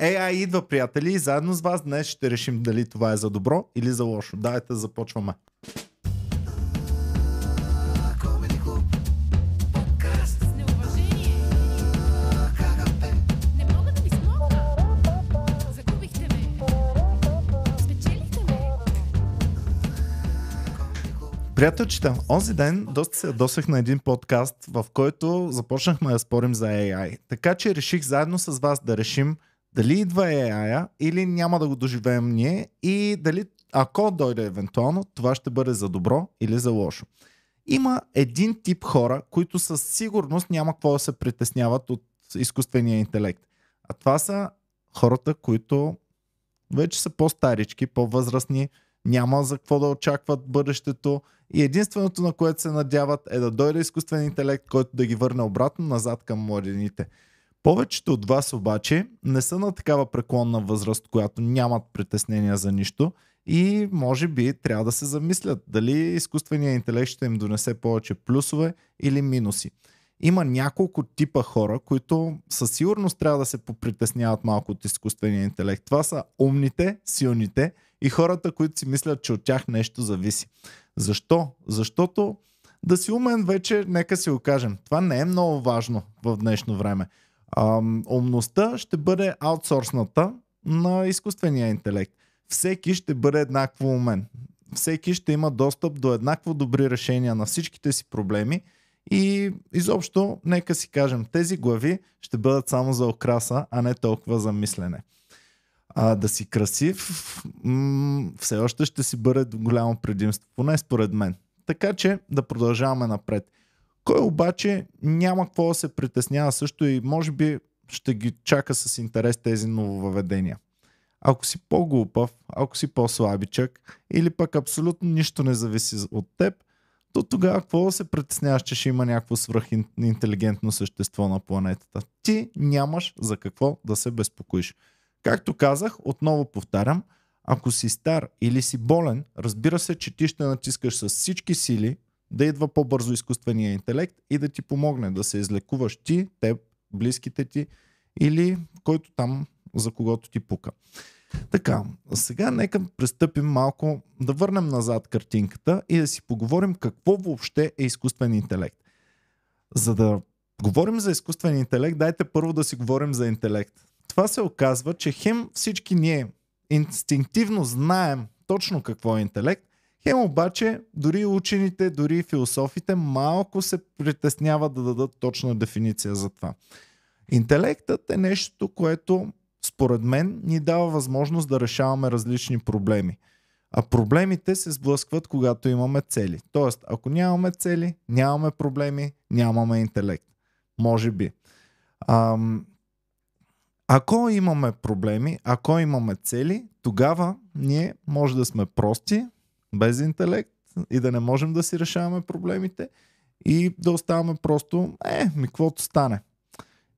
AI идва, приятели, и заедно с вас днес ще решим дали това е за добро или за лошо. Давайте започваме. Приятелчета, онзи ден доста се ядосах на един подкаст, в който започнахме да спорим за AI. Така че реших заедно с вас да решим дали идва AI или няма да го доживеем ние и дали, ако дойде евентуално, това ще бъде за добро или за лошо. Има един тип хора, които със сигурност няма какво да се притесняват от изкуствения интелект. А това са хората, които вече са по-старички, по-възрастни, няма за какво да очакват бъдещето и единственото, на което се надяват, е да дойде изкуствен интелект, който да ги върне обратно назад към младените. Повечето от вас обаче не са на такава преклонна възраст, която нямат притеснения за нищо и може би трябва да се замислят дали изкуственият интелект ще им донесе повече плюсове или минуси. Има няколко типа хора, които със сигурност трябва да се попритесняват малко от изкуствения интелект. Това са умните, силните и хората, които си мислят, че от тях нещо зависи. Защо? Защото да си умен вече, нека си го кажем, това не е много важно в днешно време. Умността ще бъде аутсорсната на изкуствения интелект. Всеки ще бъде еднакво умен. Всеки ще има достъп до еднакво добри решения на всичките си проблеми и изобщо, нека си кажем, тези глави ще бъдат само за окраса, а не толкова за мислене. Да си красив все още ще си бъде голямо предимство, поне според мен. Така че да продължаваме напред. Кой обаче няма какво да се притеснява също и може би ще ги чака с интерес тези нововъведения. Ако си по-глупав, ако си по-слабичък или пък абсолютно нищо не зависи от теб, то тогава какво да се притесняваш, че ще има някакво свръхинтелигентно същество на планетата? Ти нямаш за какво да се безпокоиш. Както казах, отново повтарям, ако си стар или си болен, разбира се, че ти ще натискаш с всички сили да идва по-бързо изкуствения интелект и да ти помогне да се излекуваш ти, теб, близките ти или който там, за когото ти пука. Така, сега нека пристъпим малко, да върнем назад картинката и да си поговорим какво въобще е изкуствен интелект. За да говорим за изкуствен интелект, дайте първо да си говорим за интелект. Това се оказва, че хем всички ние инстинктивно знаем точно какво е интелект, хем обаче дори учените, дори философите малко се притесняват да дадат точна дефиниция за това. Интелектът е нещо, което според мен ни дава възможност да решаваме различни проблеми. А проблемите се сблъскват, когато имаме цели. Тоест, ако нямаме цели, нямаме проблеми, нямаме интелект. Може би. Ако имаме проблеми, ако имаме цели, тогава ние може да сме прости, без интелект и да не можем да си решаваме проблемите и да оставаме просто, каквото стане.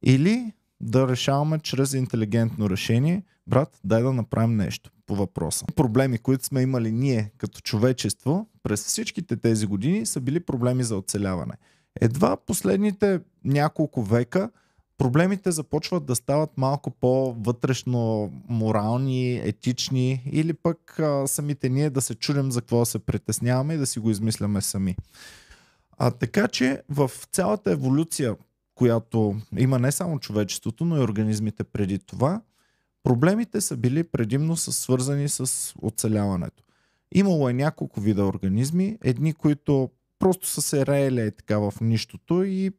Или да решаваме чрез интелигентно решение, брат, дай да направим нещо по въпроса. Проблеми, които сме имали ние като човечество през всичките тези години са били проблеми за оцеляване. Едва последните няколко века проблемите започват да стават малко по-вътрешно морални, етични или пък самите ние да се чудим за какво се притесняваме и да си го измисляме сами. Така че в цялата еволюция, която има не само човечеството, но и организмите преди това, проблемите са били предимно свързани с оцеляването. Имало е няколко вида организми, едни, които просто са се реели така в нищото и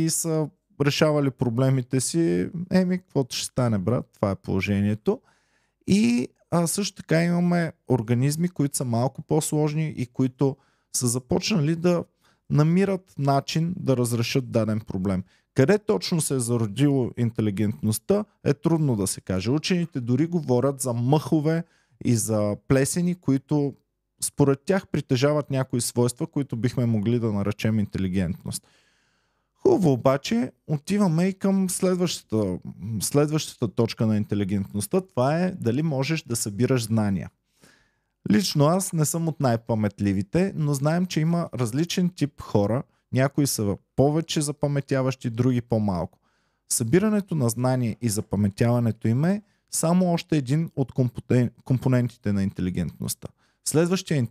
са решавали проблемите си, каквото ще стане, брат, това е положението. И също така имаме организми, които са малко по-сложни и които са започнали да намират начин да разрешат даден проблем. Къде точно се е зародило интелигентността е трудно да се каже. Учените дори говорят за мъхове и за плесени, които според тях притежават някои свойства, които бихме могли да наречем интелигентност. Хубаво обаче, отиваме и към следващата точка на интелигентността. Това е дали можеш да събираш знания. Лично аз не съм от най-паметливите, но знаем, че има различен тип хора. Някои са повече запаметяващи, други по-малко. събирането на знание и запаметяването им е само още един от компонентите на интелигентността. Следващия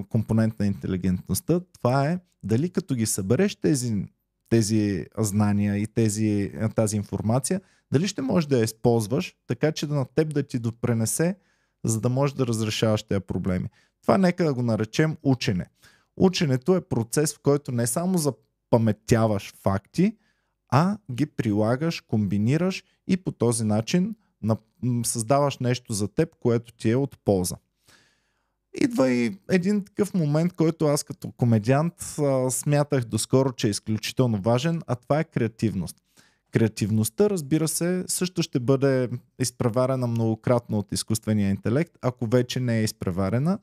компонент на интелигентността, това е дали като ги събереш тези знания и тази информация, дали ще можеш да я използваш, така че на теб да ти допренесе, за да можеш да разрешаваш тези проблеми. Това нека да го наречем учене. Ученето е процес, в който не само запаметяваш факти, а ги прилагаш, комбинираш и по този начин създаваш нещо за теб, което ти е от полза. Идва и един такъв момент, който аз като комедиант смятах доскоро, че е изключително важен, а това е креативност. Креативността, разбира се, също ще бъде изпреварена многократно от изкуствения интелект, ако вече не е изпреварена.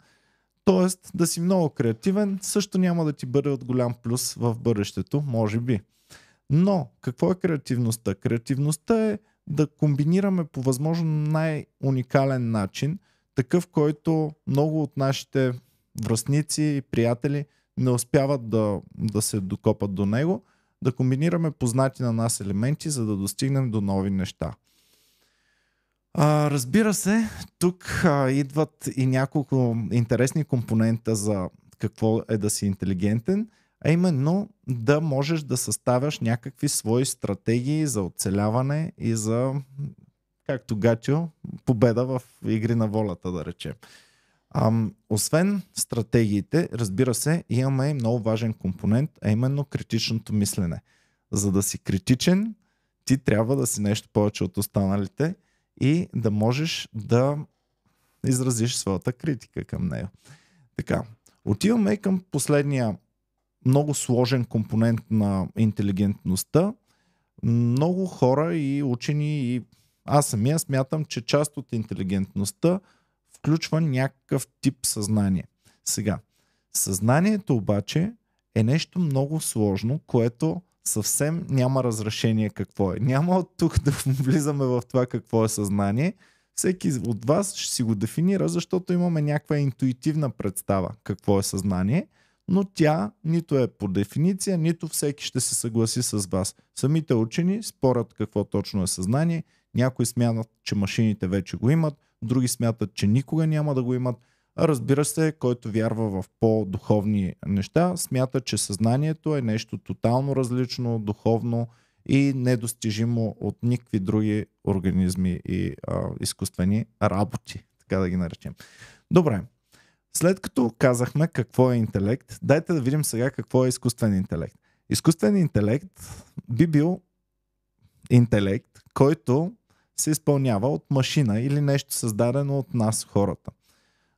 Тоест, да си много креативен също няма да ти бъде от голям плюс в бъдещето, може би. Но, какво е креативността? Креативността е да комбинираме по възможно най-уникален начин, такъв, който много от нашите връстници и приятели не успяват да се докопат до него, да комбинираме познати на нас елементи, за да достигнем до нови неща. Разбира се, тук идват и няколко интересни компонента за какво е да си интелигентен, а именно да можеш да съставяш някакви свои стратегии за оцеляване и за, както Гатио, победа в игри на волята, да речем. Освен стратегиите, разбира се, имаме и много важен компонент, а именно критичното мислене. За да си критичен, ти трябва да си нещо повече от останалите и да можеш да изразиш своята критика към нея. Така, отиваме и към последния много сложен компонент на интелигентността. Много хора и учени, и аз самия смятам, че част от интелигентността включва някакъв тип съзнание. Сега, съзнанието обаче е нещо много сложно, което съвсем няма разрешение какво е. Няма от тук да влизаме в това какво е съзнание. Всеки от вас ще си го дефинира, защото имаме някаква интуитивна представа какво е съзнание, но тя нито е по дефиниция, нито всеки ще се съгласи с вас. Самите учени спорят какво точно е съзнание. Някои смятат, че машините вече го имат, други смятат, че никога няма да го имат. А разбира се, който вярва в по-духовни неща, смята, че съзнанието е нещо тотално различно, духовно и недостижимо от никакви други организми и изкуствени работи, така да ги наречем. Добре, след като казахме какво е интелект, дайте да видим сега какво е изкуствен интелект. Изкуствен интелект би бил интелект, който се изпълнява от машина или нещо създадено от нас, хората.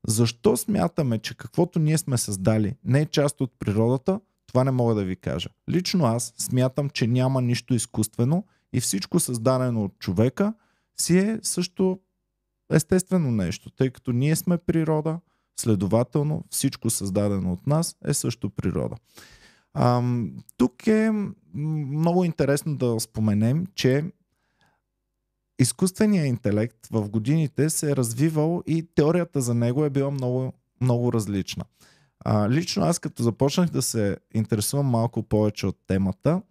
Защо смятаме, че каквото ние сме създали не е част от природата, това не мога да ви кажа. Лично аз смятам, че няма нищо изкуствено и всичко създадено от човека си е също естествено нещо, тъй като ние сме природа, следователно всичко създадено от нас е също природа. Тук е много интересно да споменем, че изкуственият интелект в годините се е развивал и теорията за него е била много, много различна. Лично аз като започнах да се интересувам малко повече от темата,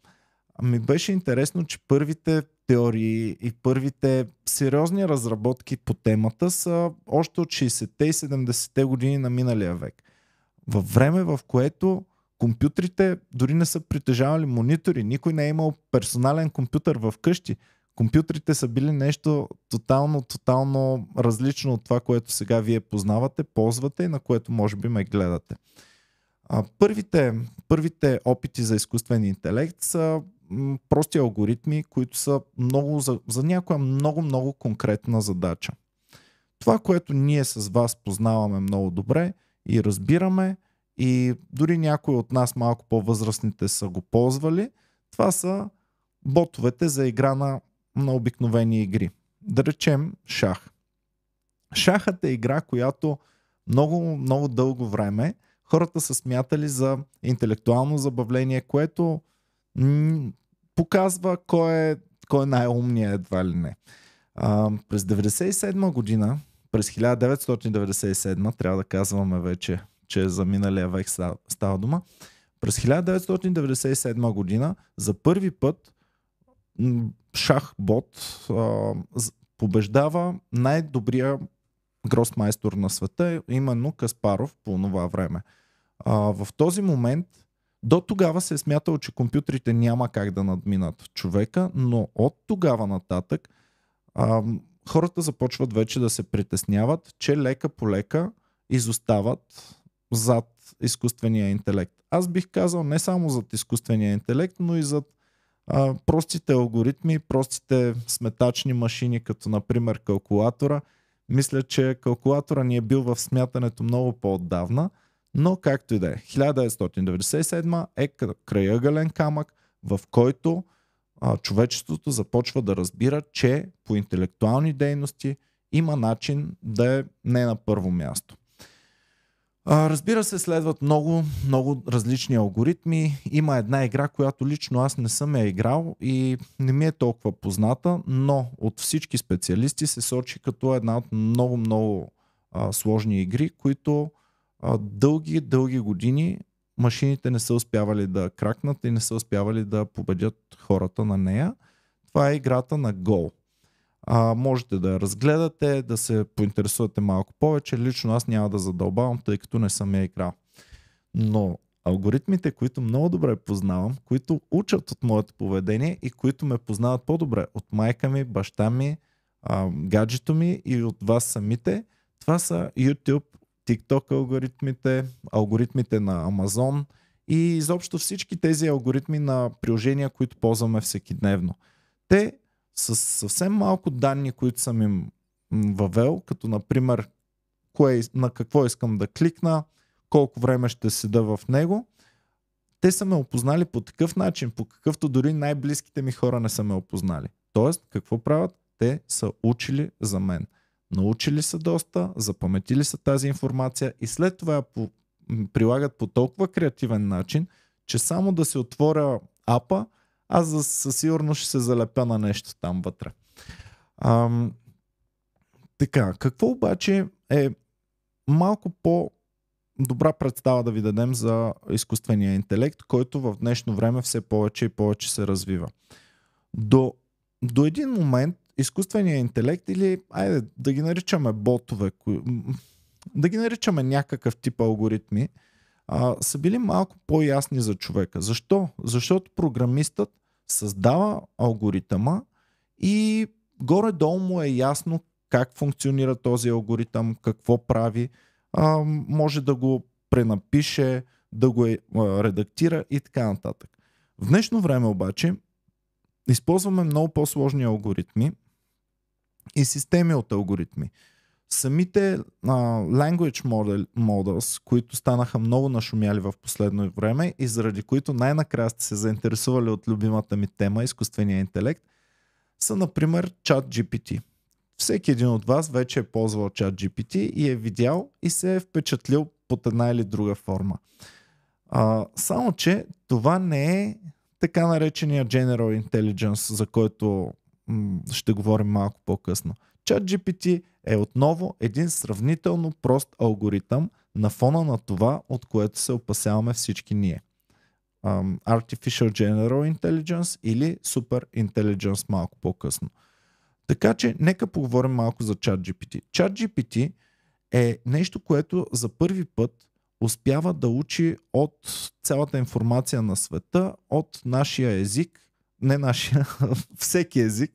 ми беше интересно, че първите теории и първите сериозни разработки по темата са още от 60-те и 70-те години на миналия век. Във време, в което компютрите дори не са притежавали монитори, никой не е имал персонален компютър в къщи. Компютрите са били нещо тотално различно от това, което сега вие познавате, ползвате и на което може би ме гледате. Първите опити за изкуствен интелект са прости алгоритми, които са за някоя много конкретна задача. Това, което ние с вас познаваме много добре и разбираме, и дори някои от нас малко по-възрастните са го ползвали, това са ботовете за игра на обикновени игри. Да речем шах. Шахът е игра, която много дълго време хората са смятали за интелектуално забавление, което показва кой е най-умният едва ли не. През 1997 година, през 1997, трябва да казваме вече, че за миналия век става дума, през 1997 година за първи път шах-бот побеждава най-добрия гросмайстор на света, именно Каспаров по това време. В този момент до тогава се е смятало, че компютрите няма как да надминат човека, но от тогава нататък хората започват вече да се притесняват, че лека по лека изостават зад изкуствения интелект. Аз бих казал не само зад изкуствения интелект, но и зад простите алгоритми, простите сметачни машини, като например калкулатора. Мисля, че калкулатора ни е бил в смятането много по-отдавна, но както и да е. 1997 е крайъгълен камък, в който човечеството започва да разбира, че по интелектуални дейности има начин да е не на първо място. Разбира се, следват много, много различни алгоритми. Има една игра, която лично аз не съм я играл и не ми е толкова позната, но от всички специалисти се сочи като една от много, много сложни игри, които дълги години машините не са успявали да кракнат и не са успявали да победят хората на нея. Това е играта на Go. Можете да я разгледате, да се поинтересувате малко повече. Лично аз няма да задълбавам, тъй като не съм я играл. Но алгоритмите, които много добре познавам, които учат от моето поведение и които ме познават по-добре от майка ми, баща ми, гаджето ми и от вас самите, това са YouTube, TikTok алгоритмите на Amazon и изобщо всички тези алгоритми на приложения, които ползваме всекидневно. Те с съвсем малко данни, които съм им въвел, като например на какво искам да кликна, колко време ще седа в него, те са ме опознали по такъв начин, по какъвто дори най-близките ми хора не са ме опознали. Тоест, какво правят? Те са учили за мен. Научили са доста, запаметили са тази информация и след това я прилагат по толкова креативен начин, че само да се отворя апа, аз със сигурност ще се залепя на нещо там вътре. Така, какво обаче е малко по-добра представа да ви дадем за изкуствения интелект, който в днешно време все повече и повече се развива. До един момент изкуственият интелект или, айде да ги наричаме ботове, да ги наричаме някакъв тип алгоритми, са били малко по-ясни за човека. Защо? Защото програмистът създава алгоритъма и горе-долу му е ясно как функционира този алгоритъм, какво прави, може да го пренапише, да го редактира и така нататък. В днешно време обаче използваме много по-сложни алгоритми и системи от алгоритми. Самите language models, които станаха много нашумяли в последно време и заради които най-накрая сте се заинтересували от любимата ми тема, изкуствения интелект, са например ChatGPT. Всеки един от вас вече е ползвал ChatGPT и е видял и се е впечатлил под една или друга форма. Само че това не е така наречения General Intelligence, за който ще говорим малко по-късно. ChatGPT е отново един сравнително прост алгоритъм на фона на това, от което се опасяваме всички ние. Artificial General Intelligence или Super Intelligence малко по-късно. Така че нека поговорим малко за ChatGPT. ChatGPT е нещо, което за първи път успява да учи от цялата информация на света, от нашия език, не нашия, всеки език.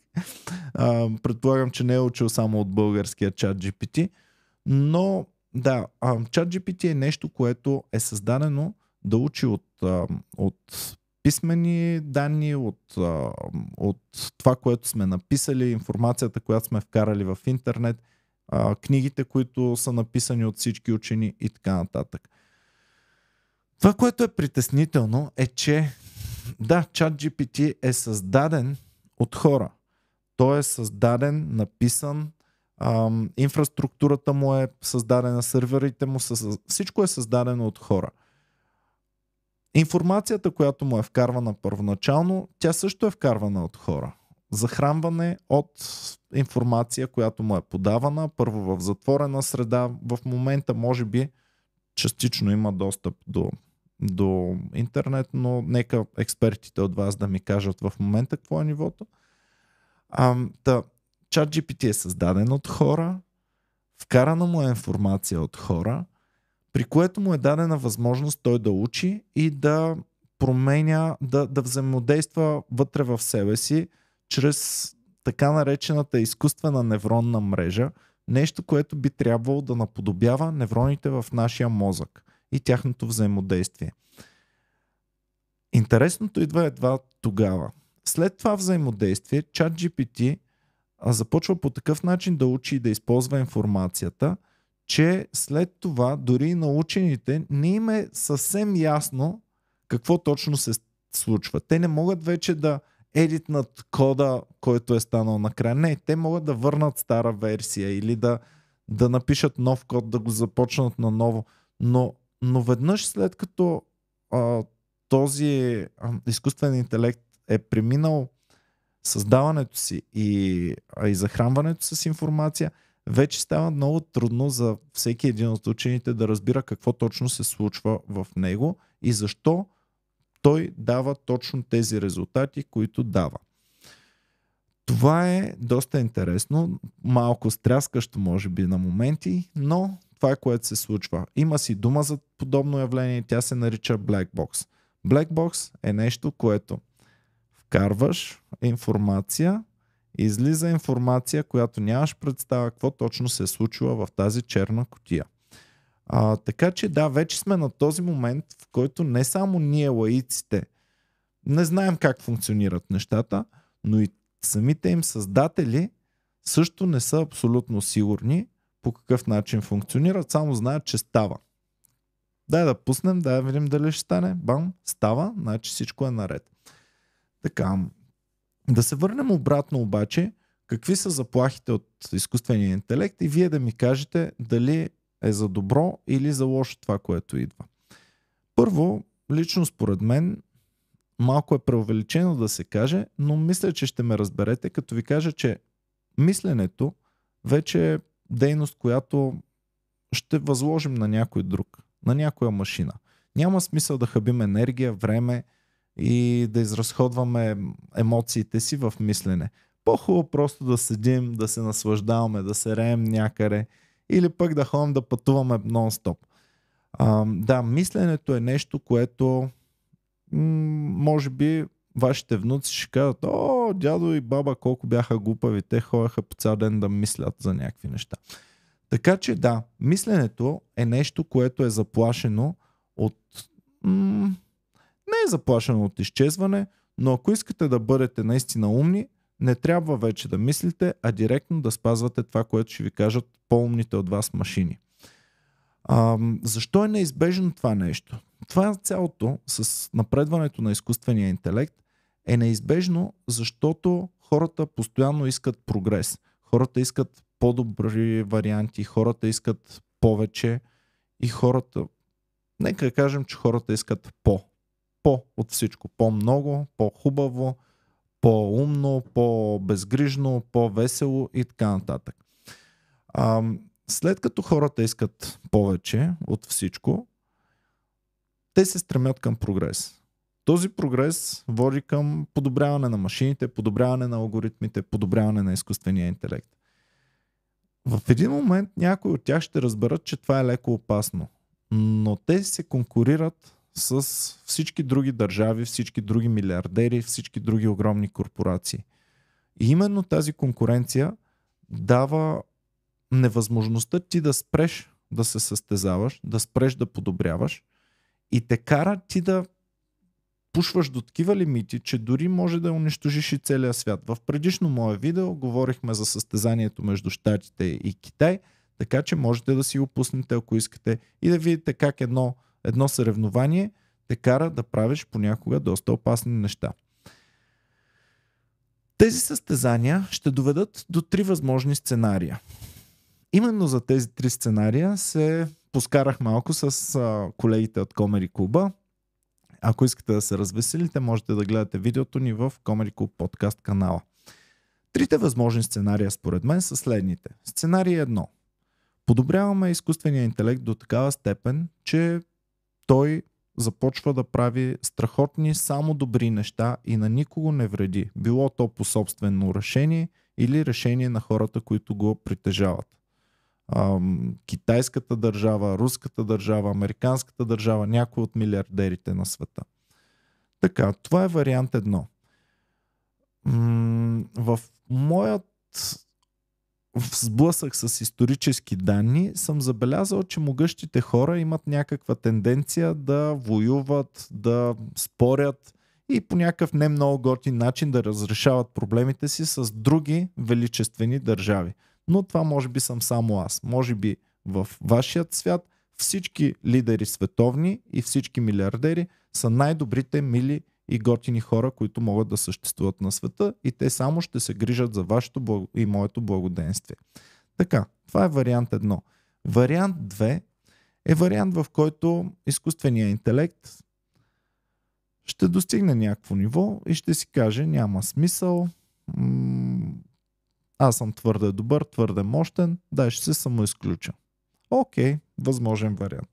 Предполагам, че не е учил само от българския ChatGPT, но да, ChatGPT е нещо, което е създадено да учи от писмени данни, от това, което сме написали, информацията, която сме вкарали в интернет, книгите, които са написани от всички учени и така нататък. Това, което е притеснително, е, че да, ChatGPT е създаден от хора. Той е създаден, написан, инфраструктурата му е създадена, сървърите му всичко е създадено от хора. Информацията, която му е вкарвана първоначално, тя също е вкарвана от хора. Захранване от информация, която му е подавана, първо в затворена среда, в момента може би частично има достъп до интернет, но нека експертите от вас да ми кажат в момента какво е нивото. ChatGPT е създаден от хора, вкарана му е информация от хора, при което му е дадена възможност той да учи и да променя, да взаимодейства вътре в себе си чрез така наречената изкуствена невронна мрежа, нещо, което би трябвало да наподобява невроните в нашия мозък и тяхното взаимодействие. Интересното идва едва тогава. След това взаимодействие, ChatGPT започва по такъв начин да учи и да използва информацията, че след това дори на учените не им е съвсем ясно какво точно се случва. Те не могат вече да едитнат кода, който е станал накрая. Не, те могат да върнат стара версия или да напишат нов код, да го започнат наново. Но веднъж след като този изкуствен интелект е преминал създаването си и захранването с информация, вече става много трудно за всеки един от учените да разбира какво точно се случва в него и защо той дава точно тези резултати, които дава. Това е доста интересно, малко стряскащо може би на моменти, но това е което се случва. Има си дума за подобно явление, тя се нарича Black Box. Black Box е нещо, което вкарваш информация, излиза информация, която нямаш представа какво точно се е случва в тази черна кутия. Така че да, вече сме на този момент, в който не само ние лаиците не знаем как функционират нещата, но и самите им създатели също не са абсолютно сигурни по какъв начин функционират, само знаят, че става. Дай да пуснем, да видим дали ще стане. Бам, става, значи всичко е наред. Така, да се върнем обратно обаче, какви са заплахите от изкуствения интелект и вие да ми кажете дали е за добро или за лошо това, което идва. Първо, лично според мен, малко е преувеличено да се каже, но мисля, че ще ме разберете, като ви кажа, че мисленето вече е дейност, която ще възложим на някой друг, на някоя машина. Няма смисъл да хабим енергия, време и да изразходваме емоциите си в мислене. По-хубаво просто да седим, да се наслаждаваме, да се реем някъде или пък да ходим да пътуваме нон-стоп. Да, мисленето е нещо, което може би вашите внуци ще кажат: о, дядо и баба колко бяха глупави, те ходеха по цял ден да мислят за някакви неща. Така че да, мисленето е нещо, което е заплашено от... не е заплашено от изчезване, но ако искате да бъдете наистина умни, не трябва вече да мислите, а директно да спазвате това, което ще ви кажат по-умните от вас машини. Защо е неизбежно това нещо? Това цялото с напредването на изкуствения интелект е неизбежно, защото хората постоянно искат прогрес. Хората искат по-добри варианти, хората искат повече и хората... Нека кажем, че хората искат по от всичко. По-много, по-хубаво, по-умно, по-безгрижно, по-весело и така нататък. След като хората искат повече от всичко, те се стремят към прогрес. Този прогрес води към подобряване на машините, подобряване на алгоритмите, подобряване на изкуствения интелект. В един момент някои от тях ще разберат, че това е леко опасно, но те се конкурират с всички други държави, всички други милиардери, всички други огромни корпорации. И именно тази конкуренция дава невъзможността ти да спреш да се състезаваш, да спреш да подобряваш и те кара ти да пушваш до такива лимити, че дори може да унищожиш и целия свят. В предишно мое видео говорихме за състезанието между Щатите и Китай, така че можете да си го пуснете, ако искате, и да видите как едно съревнование те кара да правиш понякога доста опасни неща. Тези състезания ще доведат до 3 възможни сценария. Именно за тези 3 сценария се поскарах малко с колегите от Comedy Club. Ако искате да се развеселите, можете да гледате видеото ни в Comedy Club подкаст канала. 3 възможни сценария според мен са следните. Сценарий 1. Подобряваме изкуствения интелект до такава степен, че той започва да прави страхотни, само добри неща и на никого не вреди. Било то по собствено решение или решение на хората, които го притежават. Китайската държава, руската държава, американската държава, някои от милиардерите на света. Така, това е вариант 1. В моят сблъсък с исторически данни съм забелязал, че могъщите хора имат някаква тенденция да воюват, да спорят и по някакъв не много готин начин да разрешават проблемите си с други величествени държави. Но това може би съм само аз. Може би в вашият свят всички лидери световни и всички милиардери са най-добрите, мили и готини хора, които могат да съществуват на света и те само ще се грижат за вашето и моето благоденствие. Така, това е вариант 1. Вариант 2 е вариант, в който изкуственият интелект ще достигне някакво ниво и ще си каже: няма смисъл, аз съм твърде добър, твърде мощен, дай ще се самоизключа. Окей, възможен вариант.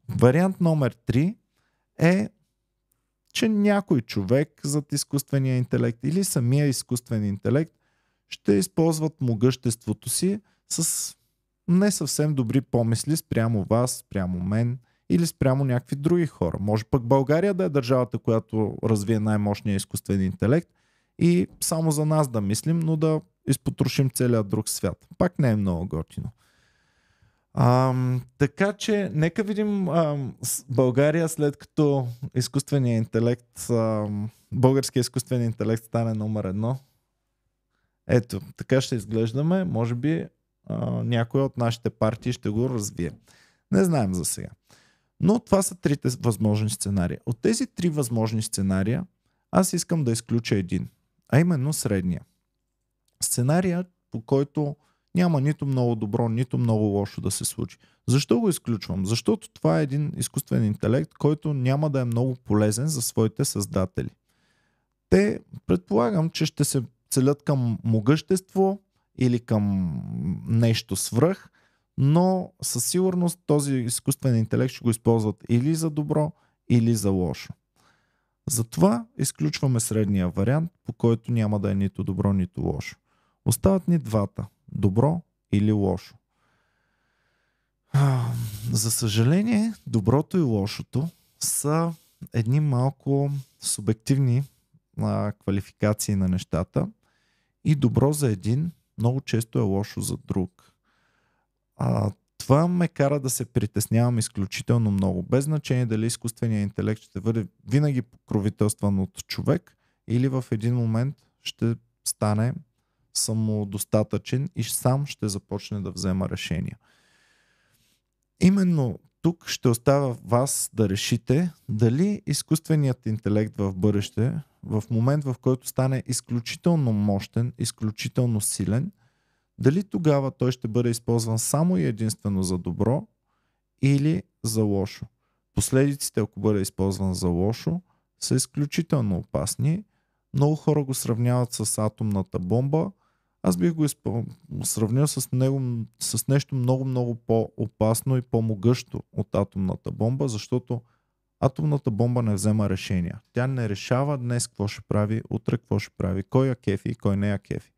Вариант номер 3 е, че някой човек зад изкуствения интелект или самия изкуствен интелект ще използват могъществото си с не съвсем добри помисли спрямо вас, спрямо мен или спрямо някакви други хора. Може пък България да е държавата, която развие най-мощния изкуствен интелект и само за нас да мислим, но да изпотрошим целия друг свят. Пак не е много готино. Така че нека видим България, след като изкуственият интелект, българския изкуствен интелект стане номер 1. Ето, така ще изглеждаме. Може би някой от нашите партии ще го развие. Не знаем за сега. Но това са трите възможни сценария. От тези 3 възможни сценария аз искам да изключа един, а именно средния. Сценария, по който няма нито много добро, нито много лошо да се случи. Защо го изключвам? Защото това е един изкуствен интелект, който няма да е много полезен за своите създатели. Те предполагам, че ще се целят към могъщество или към нещо свръх, но със сигурност този изкуствен интелект ще го използват или за добро, или за лошо. Затова изключваме средния вариант, по който няма да е нито добро, нито лошо. Остават ни двата. Добро или лошо. За съжаление, доброто и лошото са едни малко субективни квалификации на нещата и добро за един много често е лошо за друг. Това ме кара да се притеснявам изключително много. Без значение дали изкуственият интелект ще бъде винаги покровителстван от човек или в един момент ще стане самодостатъчен и сам ще започне да взема решения. Именно тук ще оставя вас да решите дали изкуственият интелект в бъдеще, в момент в който стане изключително мощен, изключително силен, дали тогава той ще бъде използван само и единствено за добро или за лошо. Последиците, ако бъде използван за лошо, са изключително опасни. Много хора го сравняват с атомната бомба. Аз бих го сравнил с нещо много по-опасно и по-могъщо от атомната бомба, защото атомната бомба не взема решения. Тя не решава днес какво ще прави, утре какво ще прави, кой я кефи и кой не я кефи.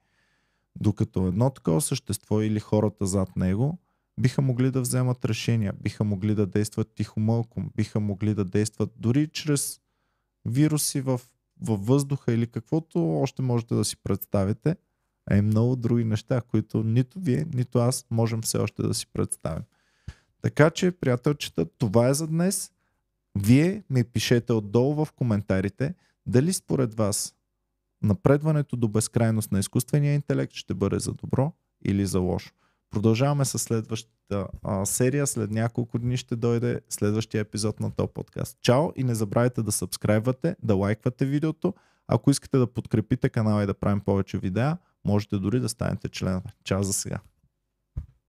Докато едно такова същество или хората зад него биха могли да вземат решения, биха могли да действат тихомълком, биха могли да действат дори чрез вируси във въздуха или каквото още можете да си представите, а и много други неща, които нито вие, нито аз можем все още да си представим. Така че, приятелчета, това е за днес. Вие ми пишете отдолу в коментарите дали според вас напредването до безкрайност на изкуствения интелект ще бъде за добро или за лошо. Продължаваме с следващата серия. След няколко дни ще дойде следващия епизод на този подкаст. Чао и не забравяйте да сабскрайбвате, да лайквате видеото. Ако искате да подкрепите канала и да правим повече видеа, можете дори да станете членове. Чао за сега!